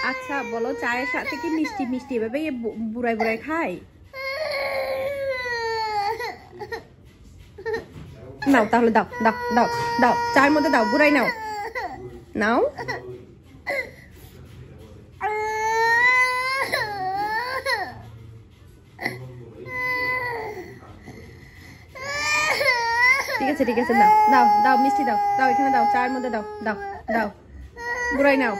আচ্ছা বলো, চায়ের সাথে কি মিষ্টি মিষ্টি এভাবে বুড়াই বুড়াই খায়? নাও তাহলে, দাও দাও দাও দাও, চায়ের মধ্যে দাও, বুড়াই নাও নাও। ঠিক আছে ঠিক আছে, দাও দাও দাও, মিষ্টি দাও দাও, এখানে দাও, চায়ের মধ্যে দাও দাও দাও, বুড়াই নাও।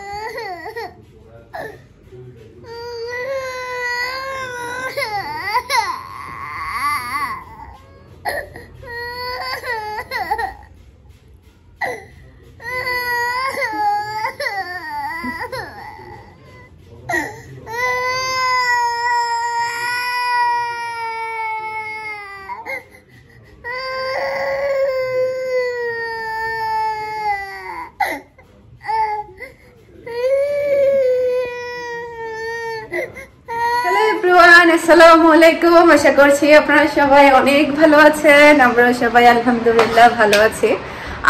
আসসালামু আলাইকুম, আশা করছি আপনারা সবাই অনেক ভালো আছেন। আমরা সবাই আলহামদুলিল্লাহ ভালো আছি।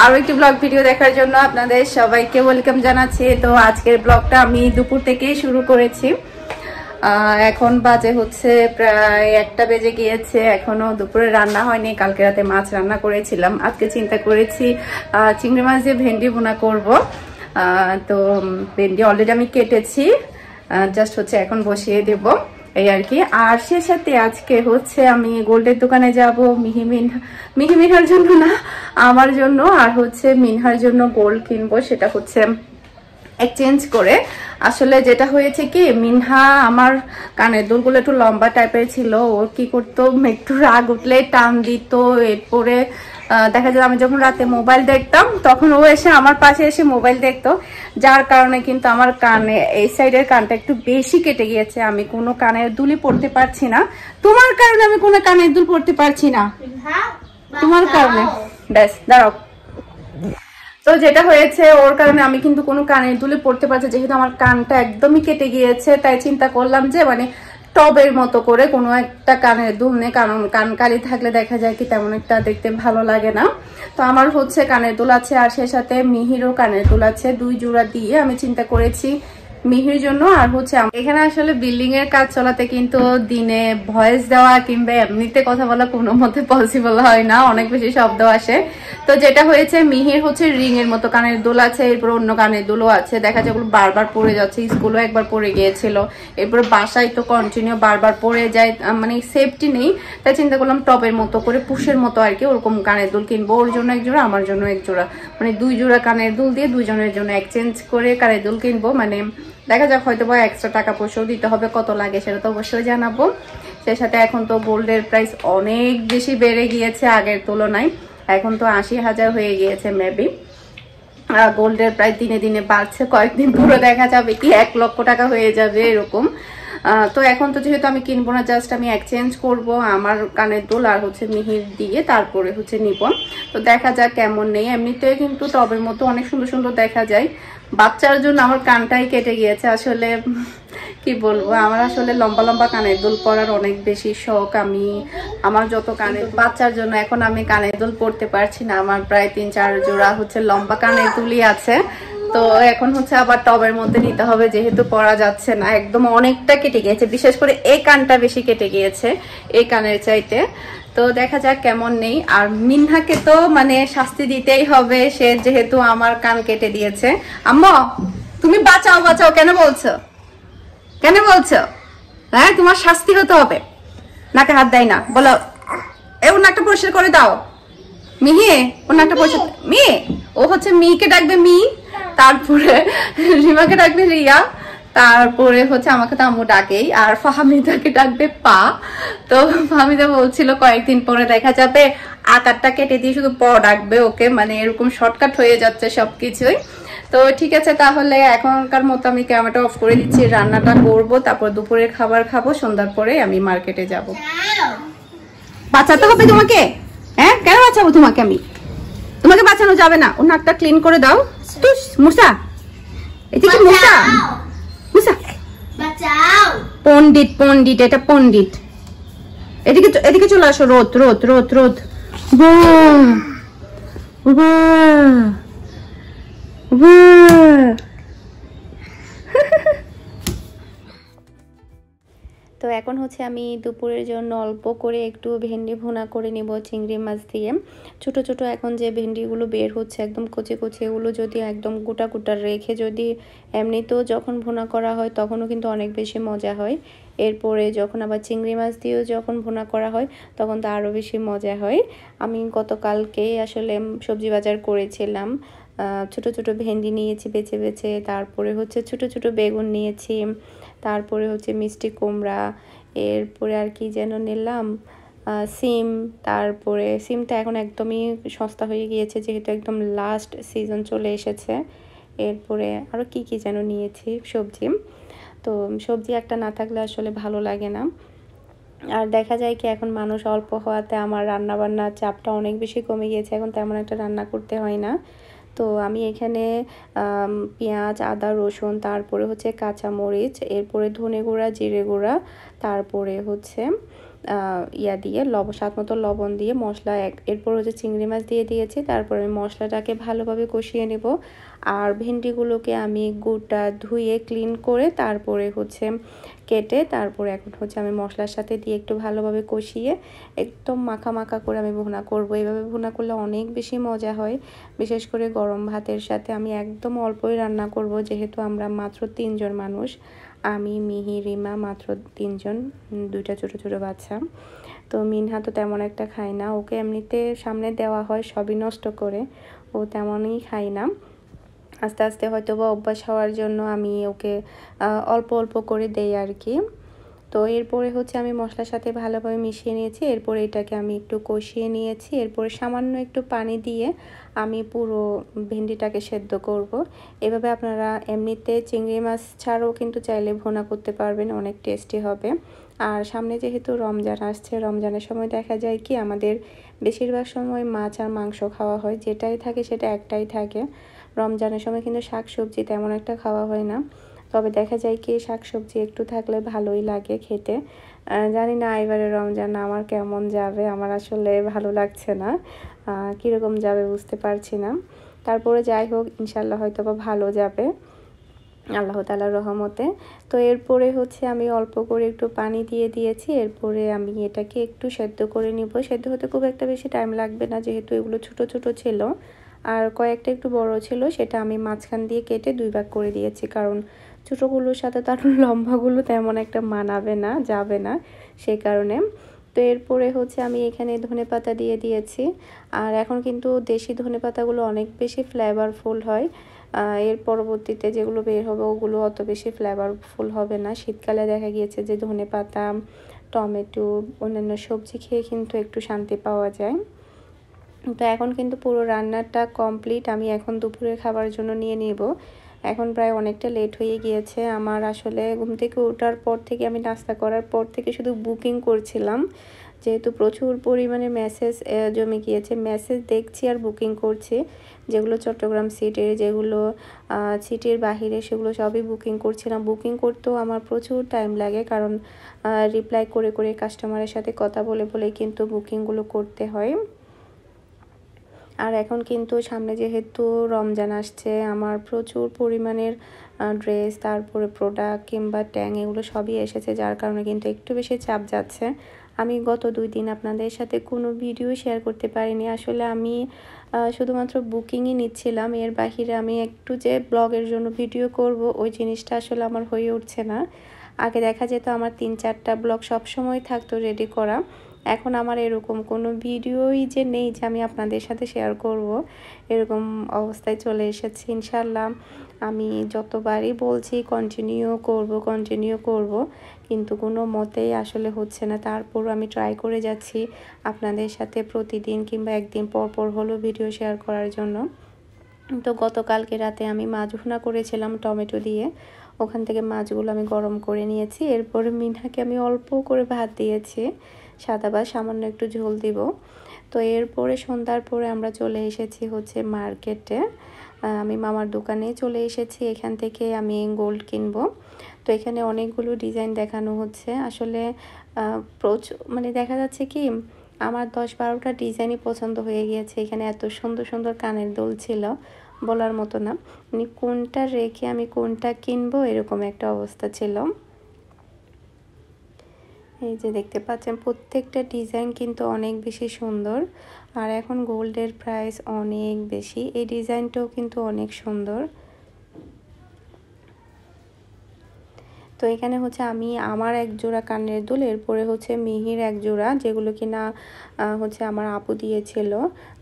আরো একটি ব্লগ ভিডিও দেখার জন্য আপনাদের সবাইকে ওয়েলকাম জানাচ্ছি। তো আজকের ব্লগটা আমি দুপুর থেকেই শুরু করেছি। এখন বাজে হচ্ছে প্রায় 1টা বেজে গিয়েছে, এখনো দুপুরে রান্না হয়নি। কালকে রাতে মাছ রান্না করেছিলাম, আজকে চিন্তা করেছি চিংড়ি মাছ দিয়ে ভেন্ডি ভুনা করব। তো ভেন্ডি অলরেডি আমি কেটেছি, জাস্ট হচ্ছে এখন বসিয়ে দেব এই আর কি। আর সে সাথে আজকে হচ্ছে আমি গোল্ডের দোকানে যাব মিহিমিনহার জন্য না, আমার জন্য, আর হচ্ছে মিনহার জন্য গোল্ড কিনবো। সেটা হচ্ছে এক্সচেঞ্জ করে। আসলে যেটা হয়েছে কি, মিনহা আমার কানের দুলগুলো একটু লম্বা টাইপের ছিল। ও কি করতো, একটু রাগ উঠলে টান দিত। এরপরে দেখা যায় আমি যখন রাতে মোবাইল দেখতাম তখন ও এসে আমার পাশে এসে মোবাইল দেখতো, যার কারণে কিন্তু আমার কানে এই সাইডের কানটা একটু বেশি কেটে গিয়েছে। আমি কোনো কানের দুলি পড়তে পারছি না, তোমার কারণে আমি কোনো কানের দুল পড়তে পারছি না, তোমার কারণে। ব্যাস দাঁড়াও। তো যেটা হয়েছে, ওর কারণে আমি কিন্তু কোনো কানের দুলে পড়তে পারছি, যেহেতু আমার কানটা একদমই কেটে গিয়েছে। তাই চিন্তা করলাম যে মানে টবের মতো করে কোনো একটা কানের দুল নেই, কারণ কান কালি থাকলে দেখা যায় কি তেমন একটা দেখতে ভালো লাগে না। তো আমার হচ্ছে কানের দুল আছে, আর সে সাথে মিহিরও কানের দুল আছে। 2 জোড়া দিয়ে আমি চিন্তা করেছি মিহির জন্য। আর হচ্ছে এখানে আসলে বিল্ডিং এর কাজ চলাতে কিন্তু দিনে ভয়েস দেওয়া কিংবা এমনিতে কথা বলা কোনো মতে পসিবল হয় না, অনেক বেশি শব্দ আসে। তো যেটা হয়েছে, মিহির হচ্ছে রিং এর মতো কানের দুল আছে, এরপর অন্য কানের দুলও আছে। দেখা যায় ওগুলো বারবার পড়ে যাচ্ছে, স্কুলও একবার পড়ে গিয়েছিল, এরপর বাসায় তো কন্টিনিউ বারবার পড়ে যায়, মানে সেফটি নেই। তাই চিন্তা করলাম টবের মতো করে পুশের মতো আর কি ওরকম কানের দুল কিনবো। ওর জন্য 1 জোড়া, আমার জন্য 1 জোড়া, মানে 2 জোড়া কানের দুল দিয়ে 2 জনের জন্য এক্সচেঞ্জ করে কানের দুল কিনবো। মানে দেখা যাক, হয়তো বা এক্সট্রা টাকা পয়সাও দিতে হবে, কত লাগে সেটা তো অবশ্যই জানাবো। সে সাথে এখন তো গোল্ডের প্রাইস অনেক বেশি বেড়ে গিয়েছে আগের তুলনায়, এখন তো 80,000 হয়ে গিয়েছে মেবি। গোল্ডের প্রায় দিনে দিনে বাড়ছে, কয়েকদিন পুরো দেখা যাবে কি 1 লক্ষ টাকা হয়ে যাবে এরকম। তো এখন তো যেহেতু আমি কিনবো না, জাস্ট আমি এক্সচেঞ্জ করব আমার কানের দুল আর হচ্ছে মিহির দিয়ে, তারপরে হচ্ছে নিব। তো দেখা যাক কেমন নেই। এমনিতে কিন্তু টবের মতো অনেক সুন্দর সুন্দর দেখা যায়। বাচ্চার জন্য আমার কানটাই কেটে গিয়েছে। আসলে কি বলবো, আমার আসলে লম্বা লম্বা কানের দুল পরার অনেক বেশি শখ। আমার যত কানের বাচ্চার জন্য এখন আমি কানের দুল পরতে পারছি না। আমার প্রায় 3-4 জোড়া হচ্ছে লম্বা কানের দুলই আছে। তো এখন হচ্ছে আবার টবের মধ্যে নিতে হবে, যেহেতু পরা যাচ্ছে না, একদম অনেকটা কেটে গিয়েছে। বিশেষ করে এই কানটা বেশি কেটে গিয়েছে এই কানের চাইতে। তো দেখা যাক কেমন নেই। আর মিনহাকে তো মানে শাস্তি দিতেই হবে, সে যেহেতু আমার কান কেটে দিয়েছে। আম্মা তুমি বাঁচাও বাঁচাও কেন বলছো, কেন বলছো? হ্যাঁ, তোমার শাস্তি হতে হবে। নাকে হাত দেয় না, বলো এ ওর নাকটা পরিষ্কার করে দাও। মিহি ওর নাকটা পরিষ্কার, মেয়ে ও হচ্ছে মিকে ডাকবে মি, তারপরে রিমাকে ডাকবে রিয়া, তারপরে হচ্ছে আমাকে তো আম্মু ডাকেই, আর ফাহামিদাকে ডাকবে পা। তো ফাহামিদা বলছিল কয়েকদিন পরে দেখা যাবে আকারটা কেটে দিয়ে শুধু প ডাকবে ওকে, মানে এরকম শর্টকাট হয়ে যাচ্ছে সবকিছুই। তো ঠিক আছে, তাহলে এখনকার মতো আমি ক্যামেরাটা অফ করে দিচ্ছি, রান্নাটা করব, তারপর দুপুরের খাবার খাবো, সন্ধ্যার পরে আমি মার্কেটে যাব। বাঁচাতে হবে তোমাকে? হ্যাঁ, কেন বাঁচাবো তোমাকে? তোমাকে বাঁচানো যাবে না। ও নাকটা ক্লিন করে দাও। মুসা, এটা কি মুসা? মুসা বাঁচাও। পণ্ডিত পণ্ডিত, এটা পণ্ডিত। এদিকে এদিকে চলে আসো। রোদ রোদ রোদ রোদ। এখন হচ্ছে আমি দুপুরের জন্য অল্প করে একটু ভেন্ডি ভুনা করে নিব চিংড়ি মাছ দিয়ে। ছোট ছোট এখন যে ভেন্ডিগুলো বের হচ্ছে একদম কচি কচি, এগুলো যদি একদম গোটা গোটা রেখে যদি এমনিতেও যখন ভুনা করা হয় তখনও কিন্তু অনেক বেশি মজা হয়। এরপরে যখন আবার চিংড়ি মাছ দিয়েও যখন ভুনা করা হয় তখন তো আরও বেশি মজা হয়। আমি গতকালকে আসলে সবজি বাজার করেছিলাম, ছোট ছোট ভেন্ডি নিয়েছি বেছে বেছে, তারপরে হচ্ছে ছোট ছোট বেগুন নিয়েছি, তারপরে হচ্ছে মিষ্টি কুমড়া, এরপরে আর কি যেন নিলাম, সিম। তারপরে সিমটা এখন একদমই সস্তা হয়ে গিয়েছে যেহেতু একদম লাস্ট সিজন চলে এসেছে। এরপরে আরও কি কি যেন নিয়েছি সবজি। তো সবজি একটা না থাকলে আসলে ভালো লাগে না। আর দেখা যায় কি এখন মানুষ অল্প হওয়াতে আমার রান্নাবান্নার চাপটা অনেক বেশি কমে গিয়েছে, এখন তেমন একটা রান্না করতে হয় না। তো আমি এখানে পেঁয়াজ, আদা, রসুন, তারপরে হচ্ছে কাঁচামরিচ, এরপরে ধনে গুঁড়া, জিরে গুঁড়া, তারপরে হচ্ছে দিয়ে স্বাদ মতো লবণ দিয়ে মশলা এরপর হচ্ছে চিংড়ি মাছ দিয়ে দিয়েছি। তারপরে আমি মশলাটাকে ভালোভাবে কষিয়ে নেব। আর ভেন্ডিগুলোকে আমি গোটা ধুয়ে ক্লিন করে তারপরে হচ্ছে কেটে তারপরে এখন হচ্ছে আমি মশলার সাথে দিয়ে একটু ভালোভাবে কষিয়ে একদম মাখা মাখা করে আমি ভুনা করব। এইভাবে ভুনা করলে অনেক বেশি মজা হয়, বিশেষ করে গরম ভাতের সাথে। আমি একদম অল্পই রান্না করব যেহেতু আমরা মাত্র 3 জন মানুষ, আমি, মিহি, রিমা, মাত্র 3 জন, 2টা ছোট ছোট বাচ্চা। তো মিনহা তো তেমন একটা খায় না, ওকে এমনিতে সামনে দেওয়া হয় সবই নষ্ট করে, ও তেমনই খায় না। আস্তে আস্তে হয়তো বা অভ্যাস হওয়ার জন্য আমি ওকে অল্প অল্প করে দেই আর কি। তো এরপরে হচ্ছে আমি মশলার সাথে ভালোভাবে মিশিয়ে নিয়েছি। এরপরে এটাকে আমি একটু কষিয়ে নিয়েছি। এরপরে সামান্য একটু পানি দিয়ে আমি পুরো ভেন্ডিটাকে সেদ্ধ করব। এভাবে আপনারা এমনিতে চিংড়ি মাছ ছাড়াও কিন্তু চাইলে ভুনা করতে পারবেন, অনেক টেস্টি হবে। আর সামনে যেহেতু রমজান আসছে, রমজানের সময় দেখা যায় কি আমাদের বেশিরভাগ সময় মাছ আর মাংস খাওয়া হয়, যেটাই থাকে সেটা একটাই থাকে। রমজানের সময় কিন্তু শাক সবজি তেমন একটা খাওয়া হয় না, তবে দেখা যায় কি শাকসবজি একটু থাকলে ভালোই লাগে খেতে। জানি না এবারে রমজান আমার কেমন যাবে, আমার আসলে ভালো লাগছে না, কীরকম যাবে বুঝতে পারছি না। তারপরে যাই হোক ইনশাল্লাহ হয়তো বা ভালো যাবে আল্লাহ তাআলার রহমতে। তো এরপরে হচ্ছে আমি অল্প করে একটু পানি দিয়ে দিয়েছি। এরপরে আমি এটাকে একটু সেদ্ধ করে নিব। সেদ্ধ হতে খুব একটা বেশি টাইম লাগবে না যেহেতু এগুলো ছোট ছোট ছিল, আর কয়েকটা একটু বড় ছিল, সেটা আমি মাঝখান দিয়ে কেটে 2 ভাগ করে দিয়েছি, কারণ ছোটোগুলোর সাথে তার লম্বাগুলো তেমন একটা মানাবে না, যাবে না, সেই কারণে। তো এরপরে হচ্ছে আমি এখানে ধনেপাতা দিয়ে দিয়েছি। আর এখন কিন্তু দেশি ধনেপাতাগুলো অনেক বেশি ফ্লেভারফুল হয়, এর পরবর্তীতে যেগুলো বের হবে ওগুলো অত বেশি ফ্লেভারফুল হবে না। শীতকালে দেখা গিয়েছে যে ধনেপাতা, টমেটো, অন্যান্য সবজি খেয়ে কিন্তু একটু শান্তি পাওয়া যায়। তো এখন কিন্তু পুরো রান্নাটা কমপ্লিট, আমি এখন দুপুরের খাবারের জন্য নিয়ে নিব। এখন প্রায় অনেকটা লেট হয়ে গিয়েছে আমার, আসলে ঘুম থেকে ওঠার পর থেকে আমি নাস্তা করার পর থেকে শুধু বুকিং করছিলাম, যেহেতু প্রচুর পরিমাণে মেসেজ জমে গিয়েছে, মেসেজ দেখছি আর বুকিং করছি। যেগুলো চট্টগ্রাম সিটির, যেগুলো সিটির বাহিরে, সেগুলো সবই বুকিং করছিলাম। বুকিং করতেও আমার প্রচুর টাইম লাগে, কারণ রিপ্লাই করে করে কাস্টমারের সাথে কথা বলে বলে কিন্তু বুকিংগুলো করতে হয়। আর এখন কিন্তু সামনে যেহেতু রমজান আসছে, আমার প্রচুর পরিমাণের ড্রেস, তারপরে প্রোডাক্ট কিংবা ট্যাং, এগুলো সবই এসেছে, যার কারণে কিন্তু একটু বেশি চাপ যাচ্ছে। আমি গত 2 দিন আপনাদের সাথে কোনো ভিডিও শেয়ার করতে পারিনি, আসলে আমি শুধুমাত্র বুকিংই নিচ্ছিলাম। এর বাহিরে আমি একটু যে ব্লগের জন্য ভিডিও করব ওই জিনিসটা আসলে আমার হয়ে উঠছে না। আগে দেখা যেত আমার 3-4টা ব্লগ সবসময় থাকতো রেডি করা, এখন আমার এরকম কোনো ভিডিওই যে নেই যে আমি আপনাদের সাথে শেয়ার করব, এরকম অবস্থায় চলে এসেছি। ইনশাল্লাহ আমি যতবারই বলছি কন্টিনিউ করব, কিন্তু কোনো মতেই আসলে হচ্ছে না। তারপরও আমি ট্রাই করে যাচ্ছি আপনাদের সাথে প্রতিদিন কিংবা একদিন পর পর হলেও ভিডিও শেয়ার করার জন্য। তো গতকালকে রাতে আমি মাছ ভুনা করেছিলাম টমেটো দিয়ে, ওখান থেকে মাছগুলো আমি গরম করে নিয়েছি। এরপরে মিনহাকে আমি অল্প করে ভাত দিয়েছি, সাদা ভাত, সামান্য একটু ঝোল দিব। তো এরপরে সন্ধ্যার পরে আমরা চলে এসেছি হচ্ছে মার্কেটে, আমি মামার দোকানে চলে এসেছি, এখান থেকে আমি গোল্ড কিনবো। তো এখানে অনেকগুলো ডিজাইন দেখানো হচ্ছে, আসলে মানে দেখা যাচ্ছে কি আমার 10-12টা ডিজাইনই পছন্দ হয়ে গিয়েছে। এখানে এত সুন্দর সুন্দর কানের দুল ছিল বলার মতো না, মানে কোনটা রেখে আমি কোনটা কিনবো এরকম একটা অবস্থা ছিল। এই যে দেখতে পাচ্ছেন প্রত্যেকটা ডিজাইন কিন্তু অনেক বেশি সুন্দর। আর এখন গোল্ডের প্রাইস অনেক বেশি, এই ডিজাইনটাও কিন্তু অনেক সুন্দর। তো এখানে হচ্ছে আমি আমার এক জোড়া কানের দুল, এরপরে হচ্ছে মিহির এক জোড়া, যেগুলো কিনা হচ্ছে আমার আপু দিয়েছিল।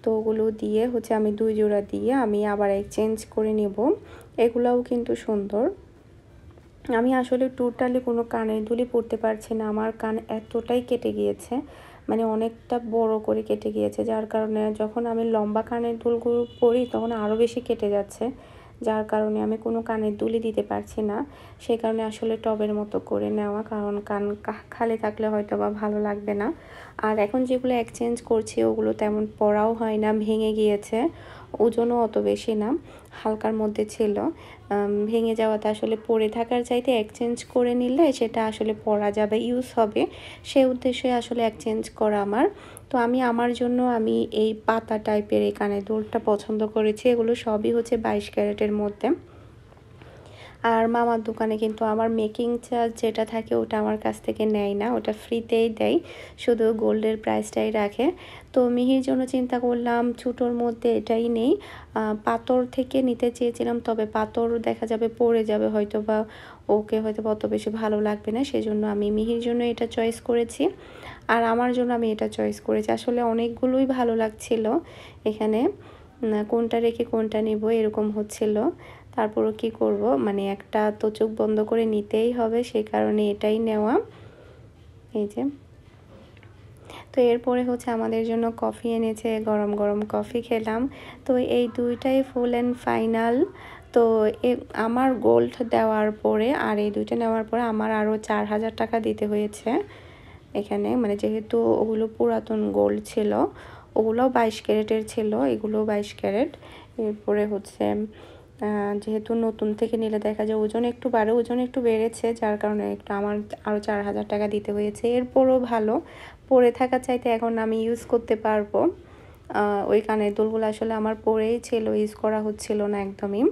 তো ওগুলো দিয়ে হচ্ছে আমি 2 জোড়া দিয়ে আমি আবার এক্সচেঞ্জ করে নেব। এগুলাও কিন্তু সুন্দর। আমি আসলে টোটালি কোনো কানের দুলই পরতে পারছি না, আমার কান এতটাই কেটে গিয়েছে, মানে অনেকটা বড় করে কেটে গিয়েছে, যার কারণে যখন আমি লম্বা কানের দুলগুলো পরি তখন আরও বেশি কেটে যাচ্ছে, যার কারণে আমি কোনো কানের দুলই দিতে পারছি না। সেই কারণে আসলে টবের মতো করে নেওয়া, কারণ কান খালি থাকলে হয়তো বা ভালো লাগবে না। আর এখন যেগুলো এক্সচেঞ্জ করছি ওগুলো তেমন পরাও হয় না, ভেঙে গিয়েছে, ওজনও অত বেশি না, হালকার মধ্যে ছিল। ভেঙে যাওয়াতে আসলে পরে থাকার চাইতে এক্সচেঞ্জ করে নিলে সেটা আসলে পরা যাবে, ইউজ হবে, সেই উদ্দেশ্যে আসলে এক্সচেঞ্জ করা আমার। তো আমি আমার জন্য আমি এই পাতা টাইপের এই কানের দুলটা পছন্দ করেছি। এগুলো সবই হচ্ছে 22 ক্যারেটের মধ্যে। আর মামার দোকানে কিন্তু আমার মেকিং চার্জ যেটা থাকে ওটা আমার কাছ থেকে নেয় না, ওটা ফ্রিতেই দেয়, শুধু গোল্ডের প্রাইসটাই রাখে। তো মিহির জন্য চিন্তা করলাম ছোটোর মধ্যে এটাই নেই। পাথর থেকে নিতে চেয়েছিলাম, তবে পাথর দেখা যাবে পড়ে যাবে হয়তো, বা ওকে হয়তো অত বেশি ভালো লাগবে না, সেজন্য আমি মিহির জন্য এটা চয়েস করেছি। আর আমার জন্য আমি এটা চয়েস করেছি। আসলে অনেকগুলোই ভালো লাগছিল, এখানে কোনটা রেখে কোনটা নেব এরকম হচ্ছিল। তারপরও কি করব, মানে একটা তো চোখ বন্ধ করে নিতেই হবে, সেই কারণে এটাই নেওয়া। এই যে, তো এরপরে হচ্ছে আমাদের জন্য কফি এনেছে, গরম গরম কফি খেলাম। তো এই দুইটাই ফুল অ্যান্ড ফাইনাল। তো আমার গোল্ড দেওয়ার পরে আর এই দুইটা নেওয়ার পরে আমার আরও 4000 টাকা দিতে হয়েছে এখানে, মানে যেহেতু ওগুলো পুরাতন গোল্ড ছিল, ওগুলোও 22 ক্যারেটের ছিল, এগুলোও 22 ক্যারেট। এরপরে হচ্ছে যেহেতু নতুন থেকে নিলে দেখা যায় ওজন একটু বাড়ে, ওজন একটু বেড়েছে, যার কারণে একটু আমার আরও 4000 টাকা দিতে হয়েছে। এরপরও ভালো, পরে থাকা চাইতে এখন আমি ইউজ করতে পারবো। ওই কানের দুলগুলো আসলে আমার পরেই ছিল, ইউজ করা হচ্ছিল না একদমই।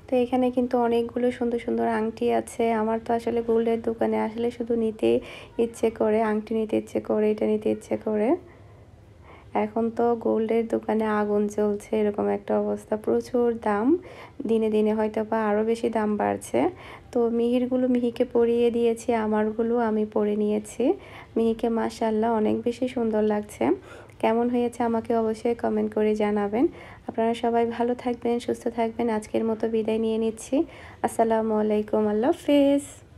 তো এখানে কিন্তু অনেকগুলো সুন্দর সুন্দর আংটি আছে। আমার তো আসলে গোল্ডের দোকানে আসলে শুধু নিতে ইচ্ছে করে, আংটি নিতে ইচ্ছে করে, এটা নিতে ইচ্ছে করে। এখন তো গোল্ডের দোকানে আগুন চলছে, এরকম একটা অবস্থা, প্রচুর দাম, দিনে দিনে হয়তো বা আরও বেশি দাম বাড়ছে। তো মিহিরগুলো মিহিকে পরিয়ে দিয়েছি, আমারগুলো আমি পরে নিয়েছি। মিহিকে মাশাআল্লাহ অনেক বেশি সুন্দর লাগছে। কেমন হয়েছে আমাকে অবশ্যই কমেন্ট করে জানাবেন। আপনারা সবাই ভালো থাকবেন, সুস্থ থাকবেন। আজকের মতো বিদায় নিয়ে নিচ্ছি। আসসালামু আলাইকুম, আল্লাহ হাফেজ।